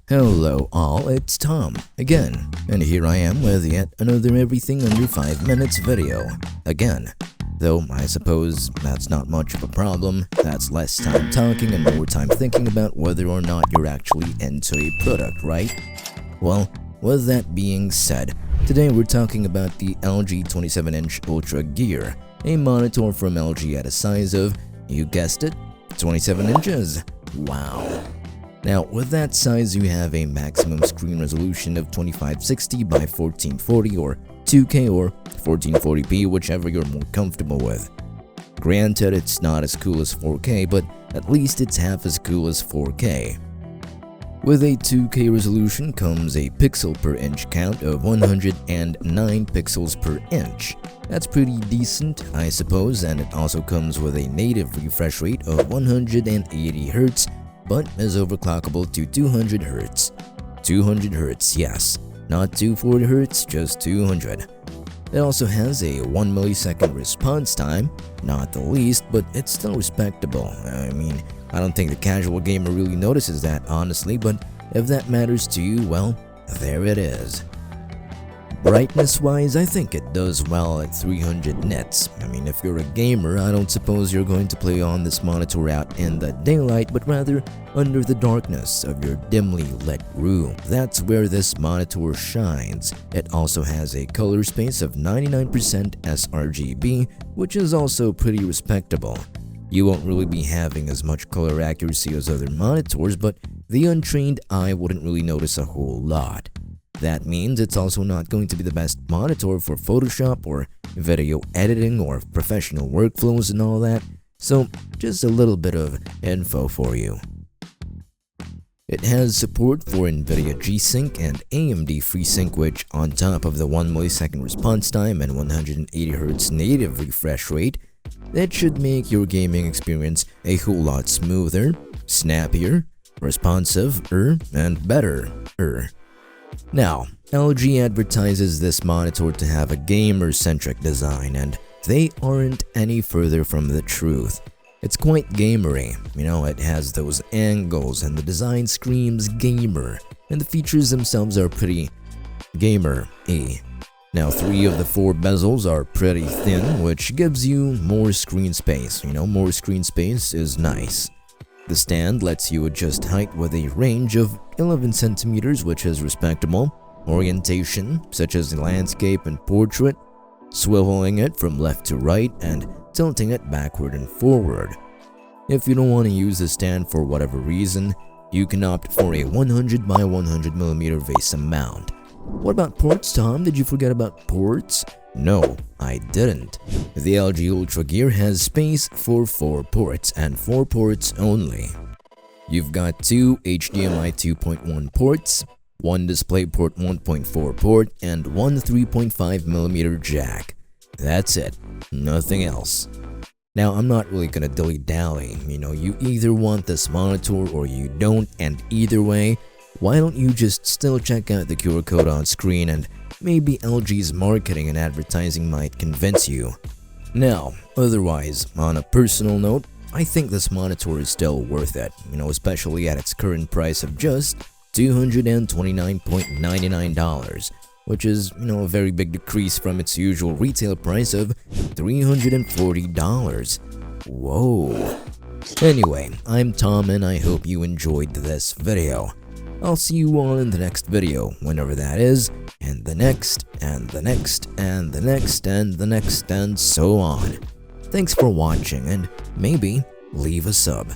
Hello all, it's Tom again, and here I am with yet another everything under 5 minutes video. Again, though I suppose that's not much of a problem. That's less time talking and more time thinking about whether or not you're actually into a product, right? Well, with that being said, today we're talking about the LG 27-inch Ultragear, a monitor from LG at a size of, you guessed it, 27 inches. Wow. Now, with that size, you have a maximum screen resolution of 2560 by 1440 or 2K or 1440p, whichever you're more comfortable with. Granted, it's not as cool as 4K, but at least it's half as cool as 4K. With a 2K resolution comes a pixel per inch count of 109 pixels per inch. That's pretty decent, I suppose, and it also comes with a native refresh rate of 180 Hz, but is overclockable to 200 Hz. 200 Hz, yes, not 240 Hz, just 200. It also has a 1 millisecond response time, not the least, but it's still respectable. I mean, I don't think the casual gamer really notices that, honestly, but if that matters to you, well, there it is. Brightness-wise, I think it does well at 300 nits. I mean, if you're a gamer, I don't suppose you're going to play on this monitor out in the daylight, but rather under the darkness of your dimly lit room. That's where this monitor shines. It also has a color space of 99% sRGB, which is also pretty respectable. You won't really be having as much color accuracy as other monitors, but the untrained eye wouldn't really notice a whole lot. That means it's also not going to be the best monitor for Photoshop or video editing or professional workflows and all that, so just a little bit of info for you. It has support for NVIDIA G-Sync and AMD FreeSync, which, on top of the 1 millisecond response time and 180 Hz native refresh rate, that should make your gaming experience a whole lot smoother, snappier, responsive-er, and better-er. Now, LG advertises this monitor to have a gamer-centric design, and they aren't any further from the truth. It's quite gamery, you know, it has those angles and the design screams gamer, and the features themselves are pretty gamer-y. Now, 3 of the 4 bezels are pretty thin, which gives you more screen space. You know, more screen space is nice. The stand lets you adjust height with a range of 11 centimeters, which is respectable. Orientation, such as landscape and portrait, swiveling it from left to right, and tilting it backward and forward. If you don't want to use the stand for whatever reason, you can opt for a 100 by 100 millimeter VESA mount. What about ports, Tom? Did you forget about ports? No, I didn't. The LG Ultragear has space for 4 ports, and 4 ports only. You've got 2 HDMI 2.1 ports, 1 DisplayPort 1.4 port, and 1 3.5mm jack. That's it. Nothing else. Now, I'm not really gonna dilly-dally. You know, you either want this monitor or you don't, and either way, why don't you just still check out the QR code on screen, and maybe LG's marketing and advertising might convince you. Now, otherwise, on a personal note, I think this monitor is still worth it, you know, especially at its current price of just $229.99, which is, you know, a very big decrease from its usual retail price of $340. Whoa. Anyway, I'm Tom and I hope you enjoyed this video. I'll see you all in the next video, whenever that is, and the next, and the next, and the next, and the next, and so on. Thanks for watching, and maybe leave a sub.